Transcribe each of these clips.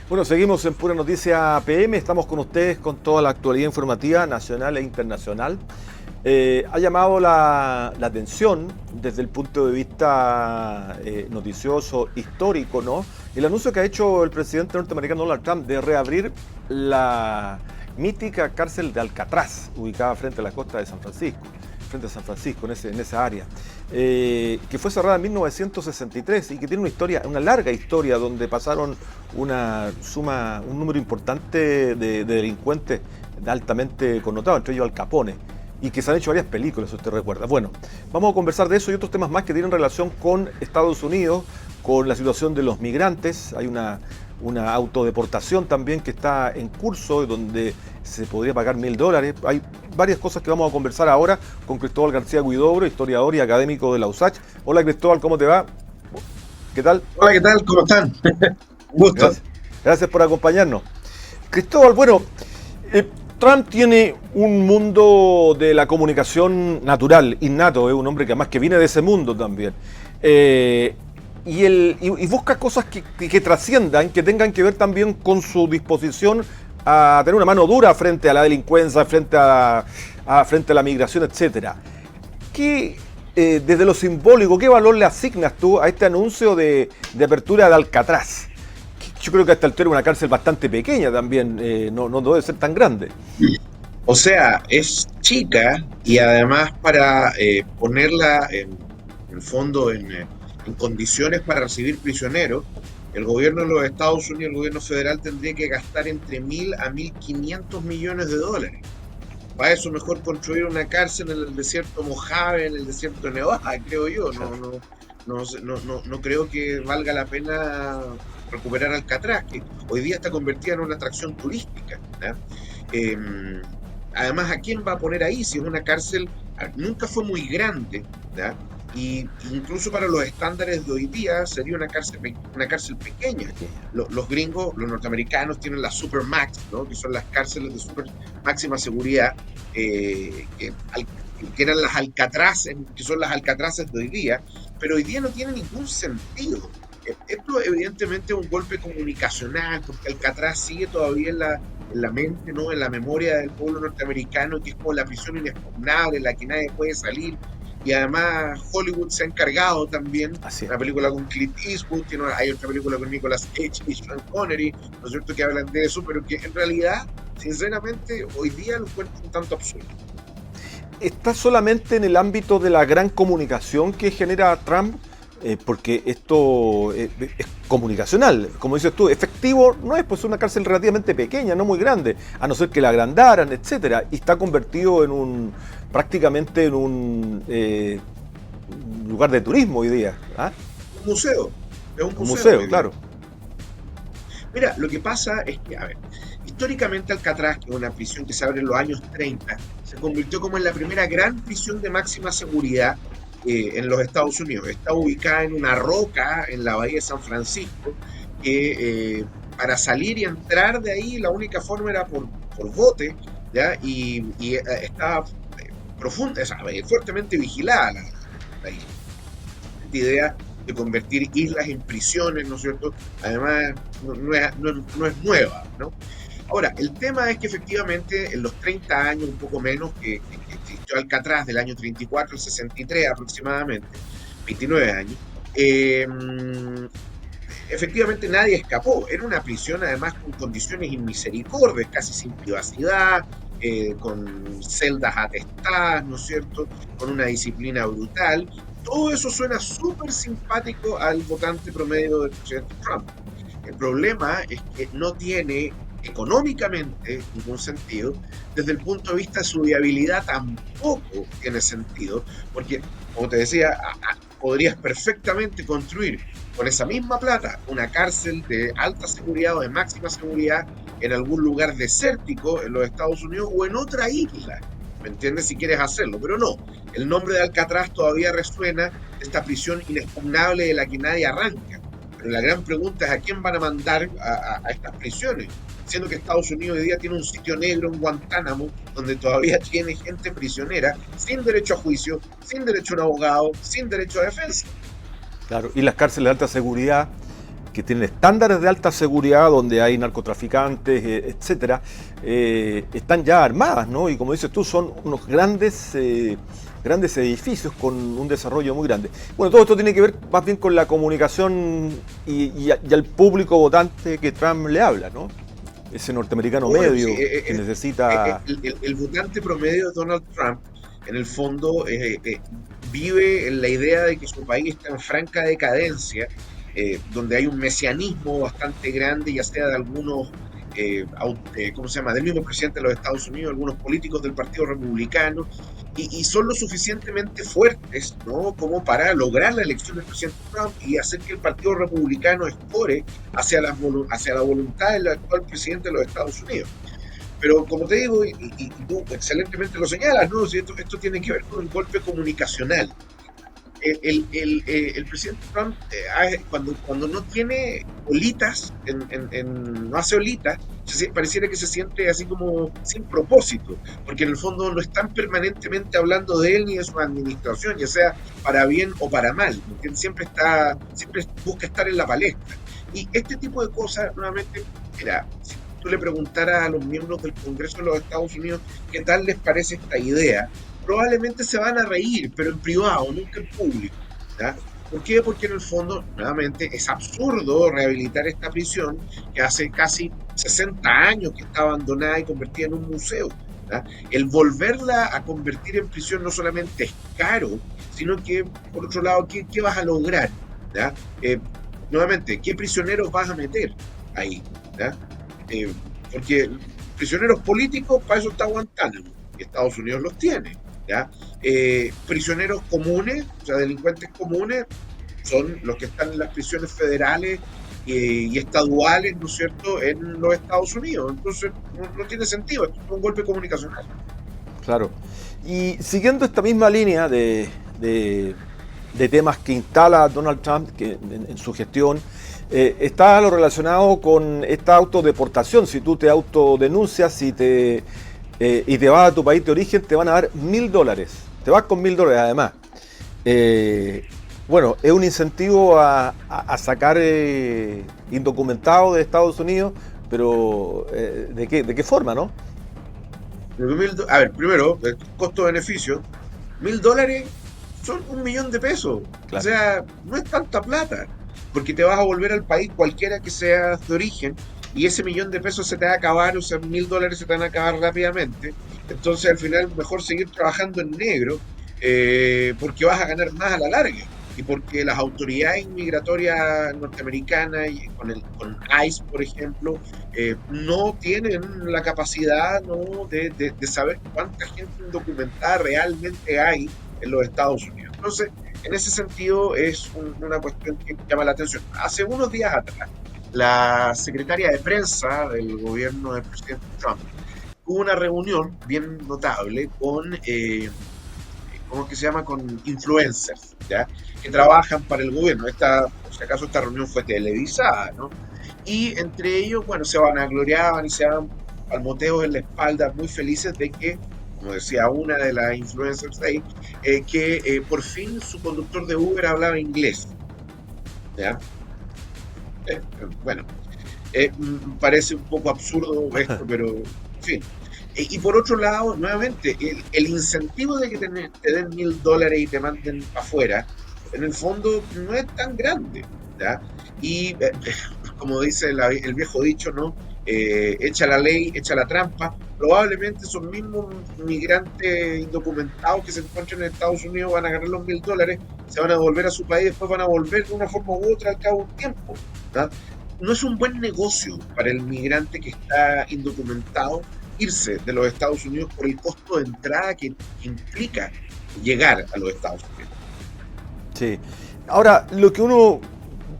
Bueno, seguimos en Pura Noticia PM, estamos con ustedes con toda la actualidad informativa nacional e internacional. Ha llamado la atención desde el punto de vista noticioso, histórico, ¿no? El anuncio que ha hecho el presidente norteamericano Donald Trump de reabrir la mítica cárcel de Alcatraz, ubicada frente a la costa de San Francisco, frente a San Francisco, en esa área, que fue cerrada en 1963 y que tiene una historia, una larga historia, donde pasaron un número importante de delincuentes altamente connotados, entre ellos Al Capone, y que se han hecho varias películas, si usted recuerda. Bueno, vamos a conversar de eso y otros temas más que tienen relación con Estados Unidos, con la situación de los migrantes. Hay una autodeportación también que está en curso, donde se podría pagar $1.000. Hay varias cosas que vamos a conversar ahora con Cristóbal García Huidobro, historiador y académico de la USACH. Hola Cristóbal, ¿cómo te va? ¿Qué tal? Hola, ¿qué tal? ¿Cómo están? Un gusto. Gracias por acompañarnos. Cristóbal, bueno, Trump tiene un mundo de la comunicación natural, innato, es un hombre que además que viene de ese mundo también. Y busca cosas que trasciendan, que tengan que ver también con su disposición a tener una mano dura frente a la delincuencia, frente a la migración, etcétera. Desde lo simbólico, ¿qué valor le asignas tú a este anuncio de apertura de Alcatraz? Yo creo que hasta el altura es una cárcel bastante pequeña también, no debe ser tan grande. O sea, es chica y además para ponerla en el fondo en condiciones para recibir prisioneros, el gobierno de los Estados Unidos, el gobierno federal, tendría que gastar entre 1.000 a 1.500 millones de dólares. Para eso mejor construir una cárcel en el desierto Mojave, en el desierto de Nevada, creo yo. No creo que valga la pena recuperar Alcatraz, que hoy día está convertida en una atracción turística, ¿no? Además, ¿a quién va a poner ahí? Si es una cárcel, nunca fue muy grande, ¿no? Y incluso para los estándares de hoy día sería una cárcel pequeña. Los gringos, los norteamericanos tienen las Supermax, ¿no? Que son las cárceles de super máxima seguridad, que eran las Alcatraces, que son las Alcatraces de hoy día, pero hoy día no tiene ningún sentido. Esto evidentemente es un golpe comunicacional, porque Alcatraz sigue todavía en la mente, ¿no? En la memoria del pueblo norteamericano, que es como la prisión inexpugnable, en la que nadie puede salir. Y además Hollywood se ha encargado también, una película con Clint Eastwood, hay otra película con Nicolas Cage y Sean Connery, ¿no es cierto?, que hablan de eso, pero que en realidad, sinceramente, hoy día lo encuentro un tanto absurdo. ¿Está solamente en el ámbito de la gran comunicación que genera Trump? Porque esto es comunicacional, como dices tú, efectivo no es, pues es una cárcel relativamente pequeña, no muy grande, a no ser que la agrandaran, etcétera, y está convertido prácticamente en un lugar de turismo hoy día. ¿Ah? Un museo, es un museo, claro. Mira, lo que pasa es que, a ver, históricamente Alcatraz, que es una prisión que se abre en los años 30, se convirtió como en la primera gran prisión de máxima seguridad en los Estados Unidos. Está ubicada en una roca en la bahía de San Francisco, que para salir y entrar de ahí la única forma era por bote, ¿ya? Y estaba profunda, o sea, fuertemente vigilada la isla. Esta idea de convertir islas en prisiones, ¿no es cierto? Además, no es nueva, ¿no? Ahora, el tema es que efectivamente en los 30 años, un poco menos, que existió Alcatraz, del año 34 al 63 aproximadamente, 29 años, efectivamente nadie escapó. Era una prisión además con condiciones inmisericordias, casi sin privacidad, con celdas atestadas, ¿no es cierto?, con una disciplina brutal. Todo eso suena súper simpático al votante promedio del presidente Trump. El problema es que no tiene económicamente ningún sentido, desde el punto de vista de su viabilidad tampoco tiene sentido, porque, como te decía, podrías perfectamente construir con esa misma plata una cárcel de alta seguridad o de máxima seguridad en algún lugar desértico en los Estados Unidos o en otra isla, ¿me entiendes? Si quieres hacerlo, pero no, el nombre de Alcatraz todavía resuena, esta prisión inexpugnable de la que nadie arranca. Pero la gran pregunta es a quién van a mandar a estas prisiones, siendo que Estados Unidos hoy día tiene un sitio negro en Guantánamo donde todavía tiene gente prisionera sin derecho a juicio, sin derecho a un abogado, sin derecho a defensa. Claro, y las cárceles de alta seguridad que tienen estándares de alta seguridad, donde hay narcotraficantes, etcétera, están ya armadas, ¿no? Y como dices tú, son unos grandes edificios con un desarrollo muy grande. Bueno, todo esto tiene que ver más bien con la comunicación y al público votante que Trump le habla, ¿no? Ese norteamericano medio que necesita... El votante promedio de Donald Trump, en el fondo, vive en la idea de que su país está en franca decadencia, donde hay un mesianismo bastante grande, ya sea de algunos, ¿cómo se llama?, del mismo presidente de los Estados Unidos, algunos políticos del Partido Republicano, y son lo suficientemente fuertes, ¿no?, como para lograr la elección del presidente Trump y hacer que el Partido Republicano escore hacia la voluntad del actual presidente de los Estados Unidos. Pero como te digo, y tú excelentemente lo señalas, ¿no? Si esto tiene que ver con el golpe comunicacional. El presidente Trump, cuando no tiene olitas, no hace olitas, pareciera que se siente así como sin propósito, porque en el fondo no están permanentemente hablando de él ni de su administración, ya sea para bien o para mal, porque siempre busca estar en la palestra. Y este tipo de cosas, nuevamente, mira, si tú le preguntaras a los miembros del Congreso de los Estados Unidos qué tal les parece esta idea, probablemente se van a reír, pero en privado, nunca en público, ¿ya? ¿Por qué? Porque en el fondo, nuevamente, es absurdo rehabilitar esta prisión que hace casi 60 años que está abandonada y convertida en un museo, ¿ya? El volverla a convertir en prisión no solamente es caro, sino que, por otro lado, ¿qué vas a lograr? ¿Ya? Nuevamente, ¿qué prisioneros vas a meter ahí? ¿Ya? Porque prisioneros políticos, para eso está Guantánamo, y Estados Unidos los tiene, ¿ya? Prisioneros comunes, o sea, delincuentes comunes, son los que están en las prisiones federales y estaduales, ¿no es cierto?, en los Estados Unidos. Entonces, no tiene sentido, esto es un golpe comunicacional. Claro. Y siguiendo esta misma línea de temas que instala Donald Trump en su gestión, está lo relacionado con esta autodeportación. Si tú te autodenuncias y te vas a tu país de origen, te van a dar $1.000. Te vas con $1.000 además. Bueno, es un incentivo a sacar indocumentados de Estados Unidos, pero ¿de qué forma, no? A ver, primero, el costo-beneficio, $1.000 son $1.000.000. Claro. O sea, no es tanta plata, porque te vas a volver al país cualquiera que sea de origen, y ese $1.000.000 se te va a acabar, o sea, $1.000 se te van a acabar rápidamente. Entonces, al final, mejor seguir trabajando en negro, porque vas a ganar más a la larga, y porque las autoridades inmigratorias norteamericanas, con ICE, por ejemplo, no tienen la capacidad, ¿no?, de saber cuánta gente indocumentada realmente hay en los Estados Unidos. Entonces, en ese sentido, es una cuestión que llama la atención. Hace unos días atrás, la secretaria de prensa del gobierno del presidente Trump tuvo una reunión bien notable con, ¿cómo es que se llama?, con influencers, ¿ya?, que trabajan para el gobierno. Por si acaso, esta reunión fue televisada, ¿no? Y entre ellos, bueno, se vanagloriaban y se daban palmoteos en la espalda, muy felices de que, como decía una de las influencers ahí, que por fin su conductor de Uber hablaba inglés, ¿ya? Bueno, parece un poco absurdo esto, pero en fin. Y por otro lado, nuevamente, el incentivo de que te den $1.000 y te manden afuera, en el fondo no es tan grande, ¿ya? Y como dice el viejo dicho, ¿no? Echa la ley, echa la trampa. Probablemente esos mismos migrantes indocumentados que se encuentran en Estados Unidos van a ganar los $1.000, se van a volver a su país, después van a volver de una forma u otra al cabo de un tiempo, ¿verdad? No es un buen negocio para el migrante que está indocumentado irse de los Estados Unidos por el costo de entrada que implica llegar a los Estados Unidos. Sí. Ahora, lo que uno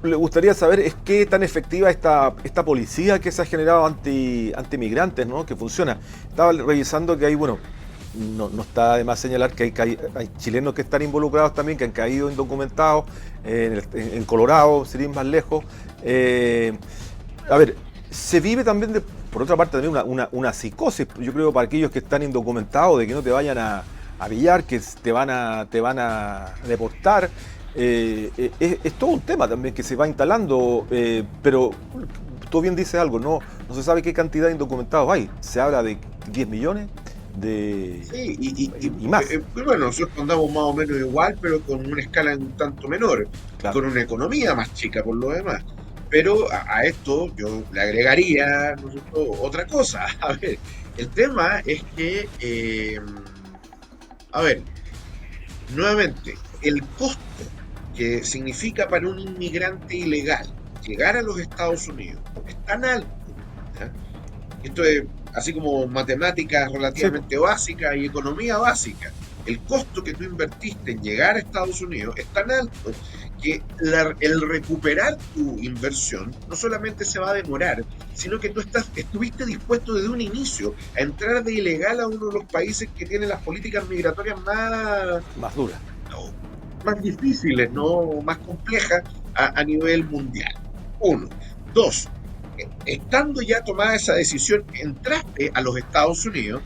le gustaría saber es qué tan efectiva esta policía que se ha generado anti-migrantes, ¿no?, que funciona. Estaba revisando que hay, bueno, no está de más señalar que hay chilenos que están involucrados también, que han caído indocumentados en Colorado, sin ir más lejos. A ver, se vive también, por otra parte, también una psicosis, yo creo, para aquellos que están indocumentados, de que no te vayan a pillar, que te van a deportar. Es todo un tema también que se va instalando, pero tú bien dices algo, no se sabe qué cantidad de indocumentados hay. Se habla de 10 millones Sí, y más. bueno, nosotros andamos más o menos igual, pero con una escala un tanto menor y Claro. con una economía más chica por lo demás. Pero a esto yo le agregaría, ¿no es cierto?, otra cosa. A ver, el tema es que, a ver, nuevamente, el costo que significa para un inmigrante ilegal llegar a los Estados Unidos es tan alto, ¿ya? Esto es así como matemáticas Sí, po. relativamente básicas y economía básica. El costo que tú invertiste en llegar a Estados Unidos es tan alto que el recuperar tu inversión no solamente se va a demorar, sino que estuviste dispuesto desde un inicio a entrar de ilegal a uno de los países que tienen las políticas migratorias Más dura. más difíciles, ¿no? Más complejas a nivel mundial. Uno. Dos, estando ya tomada esa decisión, entraste a los Estados Unidos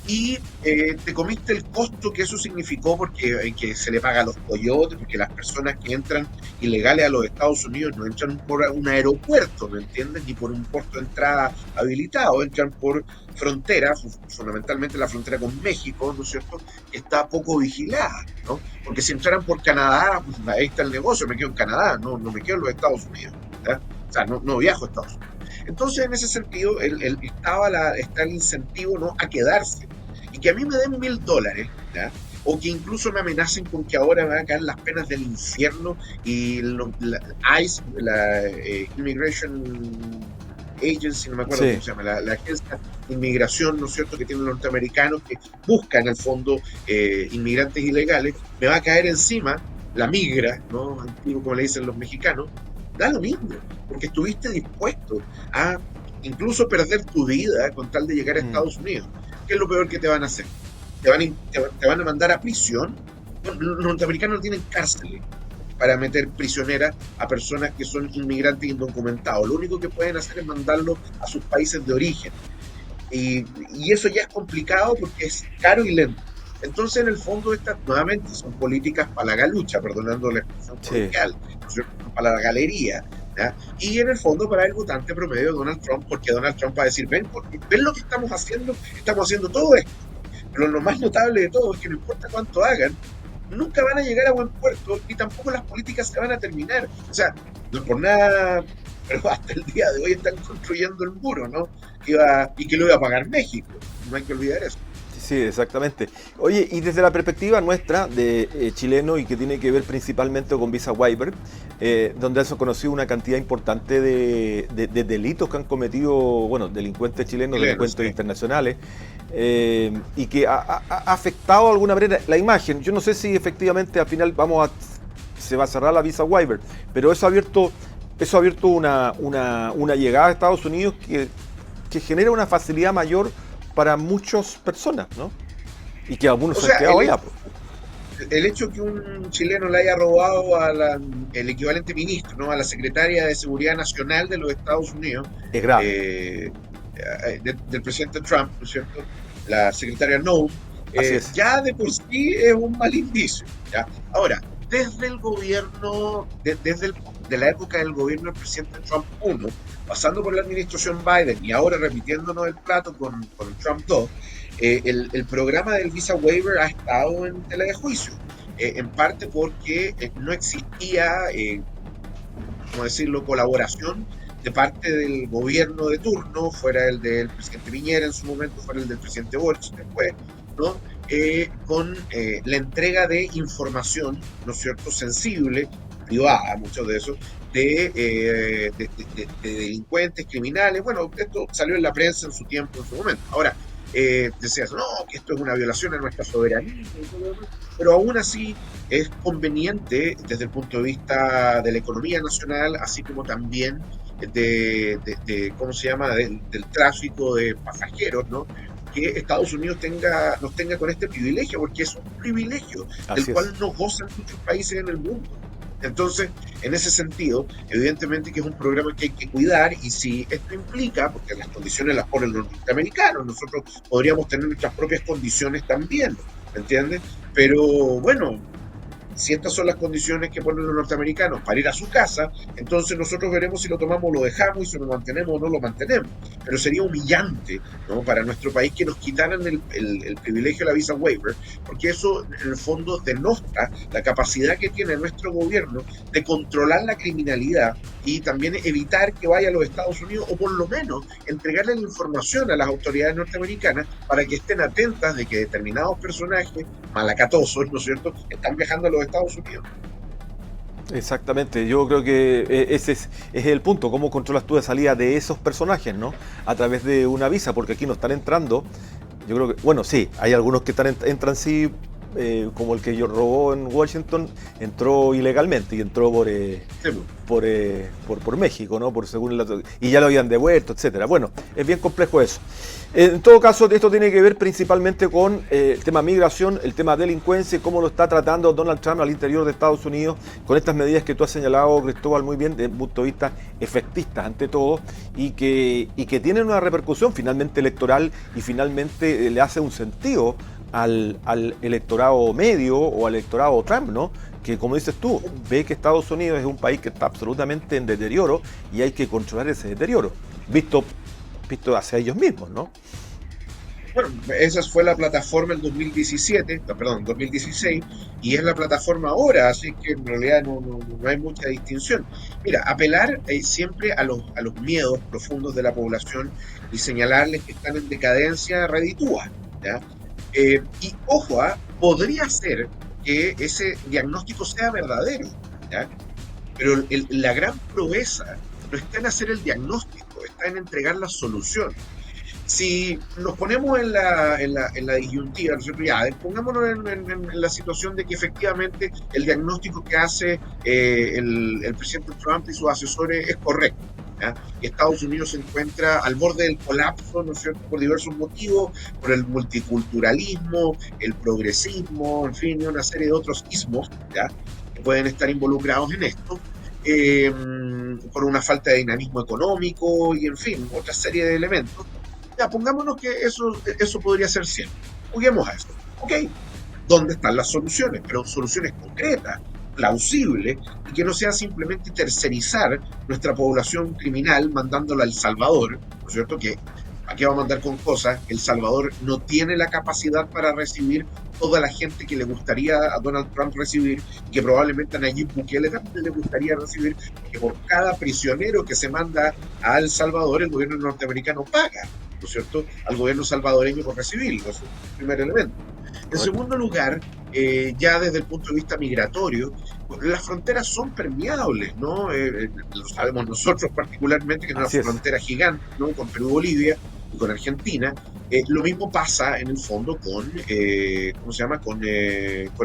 y te comiste el costo que eso significó porque que se le paga a los coyotes, porque las personas que entran ilegales a los Estados Unidos no entran por un aeropuerto, ¿me entiendes? Ni por un puerto de entrada habilitado, entran por frontera, fundamentalmente la frontera con México, ¿no es cierto?, que está poco vigilada, ¿no? Porque si entraran por Canadá, pues ahí está el negocio, me quedo en Canadá, no me quedo en los Estados Unidos, ¿ya? O sea, no viajo a Estados Unidos. Entonces, en ese sentido, está el incentivo, ¿no?, a quedarse. Y que a mí me den $1.000, ¿ya? O que incluso me amenacen con que ahora van a caer las penas del infierno y la ICE, la Immigration Agency, no me acuerdo Sí. cómo se llama, la agencia de inmigración, ¿no es cierto?, que tienen los norteamericanos, que busca en el fondo inmigrantes ilegales, me va a caer encima la migra, ¿no?, antiguo, como le dicen los mexicanos. Da lo mismo, porque estuviste dispuesto a incluso perder tu vida con tal de llegar a Mm. Estados Unidos. ¿Qué es lo peor que te van a hacer? ¿Te van a mandar a prisión? Bueno, los norteamericanos no tienen cárceles para meter prisioneras a personas que son inmigrantes indocumentados. Lo único que pueden hacer es mandarlos a sus países de origen. Y eso ya es complicado porque es caro y lento. Entonces, en el fondo, estas nuevamente son políticas para la galucha, perdonando la expresión Sí. coloquial, ¿no es cierto?, para la galería, ¿ya? Y en el fondo para el votante promedio de Donald Trump, porque Donald Trump va a decir, ven lo que estamos haciendo todo esto. Pero lo más notable de todo es que no importa cuánto hagan, nunca van a llegar a buen puerto y tampoco las políticas se van a terminar. O sea, no por nada, pero hasta el día de hoy están construyendo el muro, ¿no? Y que lo iba a pagar México. No hay que olvidar eso. Sí, exactamente. Oye, y desde la perspectiva nuestra de chileno y que tiene que ver principalmente con Visa Waiver, donde se ha conocido una cantidad importante de delitos que han cometido, bueno, delincuentes chilenos, Chilenos, delincuentes sí. internacionales, y que ha afectado de alguna manera la imagen. Yo no sé si efectivamente al final se va a cerrar la Visa Waiver, pero eso ha abierto una llegada a Estados Unidos que genera una facilidad mayor para muchas personas, ¿no? Y que algunos O se han sea, quedado allá, pues. el hecho que un chileno le haya robado el equivalente ministro, ¿no?, a la secretaria de Seguridad Nacional de los Estados Unidos, Es grave. del presidente Trump, ¿no es cierto?, la secretaria Noem, Así es. ya de por sí es un mal indicio, ¿ya? Ahora, desde el gobierno, de la época del gobierno del presidente Trump 1, pasando por la administración Biden y ahora repitiéndonos el plato con Trump 2, el programa del Visa Waiver ha estado en tela de juicio, en parte porque no existía, ¿cómo decirlo?, colaboración de parte del gobierno de turno, fuera el del presidente Piñera en su momento, fuera el del presidente Boric después, ¿no?, con la entrega de información, ¿no es cierto?, sensible, privada, muchos de esos, de delincuentes, criminales. Bueno, esto salió en la prensa en su tiempo, en su momento. Ahora, decías, no, que esto es una violación a nuestra soberanía, pero aún así es conveniente desde el punto de vista de la economía nacional, así como también ¿cómo se llama?, del tráfico de pasajeros, ¿no?, que Estados Unidos nos tenga con este privilegio, porque es un privilegio del Así cual es. no gozan muchos países en el mundo. Entonces, en ese sentido, evidentemente que es un programa que hay que cuidar, y si esto implica, porque las condiciones las ponen los norteamericanos, nosotros podríamos tener nuestras propias condiciones también, ¿me entiendes? Pero bueno, si estas son las condiciones que ponen los norteamericanos para ir a su casa, entonces nosotros veremos si lo tomamos o lo dejamos y si lo mantenemos o no lo mantenemos. Pero sería humillante, ¿no?, para nuestro país que nos quitaran el privilegio de la visa waiver, porque eso en el fondo denota la capacidad que tiene nuestro gobierno de controlar la criminalidad y también evitar que vaya a los Estados Unidos, o por lo menos entregarle la información a las autoridades norteamericanas para que estén atentas de que determinados personajes malacatosos, ¿no es cierto?, están viajando a los Estados Unidos. Exactamente, yo creo que ese es el punto, cómo controlas tú la salida de esos personajes, ¿no? A través de una visa, porque aquí no están entrando, yo creo que, bueno, sí, hay algunos que entran sí, como el que yo robó en Washington, entró ilegalmente y entró por México, ¿no? Y ya lo habían devuelto, etcétera. Bueno, es bien complejo eso. En todo caso, esto tiene que ver principalmente con el tema migración, el tema delincuencia y cómo lo está tratando Donald Trump al interior de Estados Unidos con estas medidas que tú has señalado, Cristóbal, muy bien, desde el punto de vista efectistas ante todo y que tienen una repercusión finalmente electoral y finalmente le hace un sentido al electorado medio o al electorado Trump, ¿no? Que, como dices tú, ve que Estados Unidos es un país que está absolutamente en deterioro y hay que controlar ese deterioro, visto hacia ellos mismos, ¿no? Bueno, esa fue la plataforma en 2017, perdón, 2016, y es la plataforma ahora, así que en realidad no hay mucha distinción. Mira, apelar siempre a los miedos profundos de la población y señalarles que están en decadencia reditúa, ¿ya? Y ojo, podría ser que ese diagnóstico sea verdadero, ¿ya? Pero la gran proeza no está en hacer el diagnóstico, está en entregar la solución. Si nos ponemos en la disyuntiva, ¿no es cierto? Ya, pongámonos en la situación de que efectivamente el diagnóstico que hace el presidente Trump y sus asesores es correcto, ¿ya? Y Estados Unidos se encuentra al borde del colapso, ¿no es cierto?, por diversos motivos, por el multiculturalismo, el progresismo, en fin, y una serie de otros ismos, ¿ya?, que pueden estar involucrados en esto. Por una falta de dinamismo económico y, en fin, otra serie de elementos. Ya, pongámonos que eso podría ser cierto. Juguemos a eso. Ok, ¿dónde están las soluciones? Pero soluciones concretas, plausibles, y que no sea simplemente tercerizar nuestra población criminal mandándola a El Salvador, ¿no es cierto? Que ¿a qué va a mandar con cosas? El Salvador no tiene la capacidad para recibir toda la gente que le gustaría a Donald Trump recibir, y que probablemente a Nayib Bukele también le gustaría recibir, porque por cada prisionero que se manda a El Salvador, el gobierno norteamericano paga, ¿no es cierto?, al gobierno salvadoreño por recibirlo. Ese es el primer elemento. En segundo lugar, ya desde el punto de vista migratorio, las fronteras son permeables, ¿no? Lo sabemos nosotros particularmente, que es una frontera gigante, ¿no?, con Perú, Bolivia y con Argentina. Lo mismo pasa en el fondo con, ¿cómo se llama?, con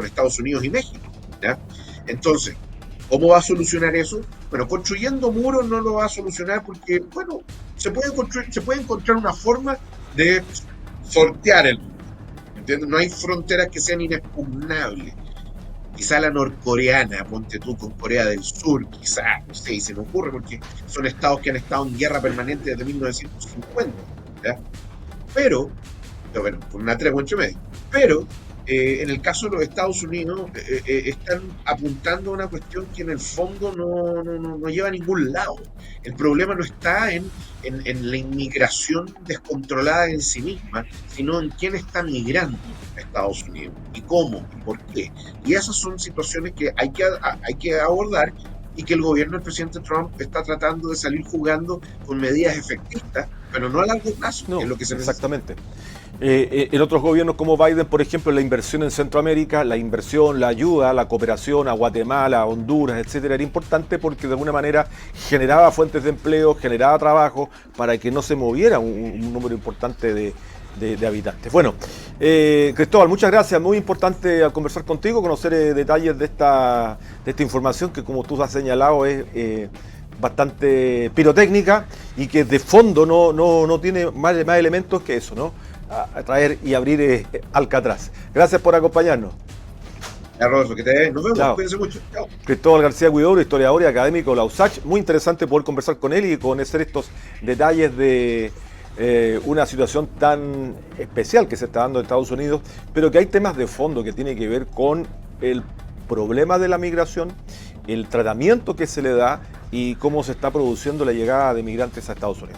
Estados Unidos y México, ¿ya? Entonces, ¿cómo va a solucionar eso? Bueno, construyendo muros no lo va a solucionar, porque, bueno, se puede encontrar una forma de sortear el muro, ¿entiendes? No hay fronteras que sean inexpugnables. Quizá la norcoreana, ponte tú, con Corea del Sur, quizá, no sé, se me ocurre, porque son estados que han estado en guerra permanente desde 1950, ¿ya? Pero, bueno, con una tregua entre medio. Pero, en el caso de los Estados Unidos, están apuntando a una cuestión que en el fondo no lleva a ningún lado. El problema no está en la inmigración descontrolada en sí misma, sino en quién está migrando a Estados Unidos, y cómo, y por qué. Y esas son situaciones que hay que abordar, y que el gobierno del presidente Trump está tratando de salir jugando con medidas efectistas, pero no a largo plazo, no, que es lo que se necesita. Exactamente. En otros gobiernos como Biden, por ejemplo, la inversión en Centroamérica, la inversión, la ayuda, la cooperación a Guatemala, a Honduras, etcétera, era importante porque de alguna manera generaba fuentes de empleo, generaba trabajo para que no se moviera un número importante de habitantes. Bueno, Cristóbal, muchas gracias. Muy importante al conversar contigo, conocer detalles de esta información que, como tú has señalado, es bastante pirotécnica y que de fondo no tiene más elementos que eso, ¿no? A traer y abrir Alcatraz. Gracias por acompañarnos. Rodolfo, que te ve. Nos vemos. Chao. Cuídense mucho. Chao. Cristóbal García Huidobro, historiador y académico de la USACH. Muy interesante poder conversar con él y conocer estos detalles de una situación tan especial que se está dando en Estados Unidos, pero que hay temas de fondo que tienen que ver con el problema de la migración, el tratamiento que se le da y cómo se está produciendo la llegada de migrantes a Estados Unidos.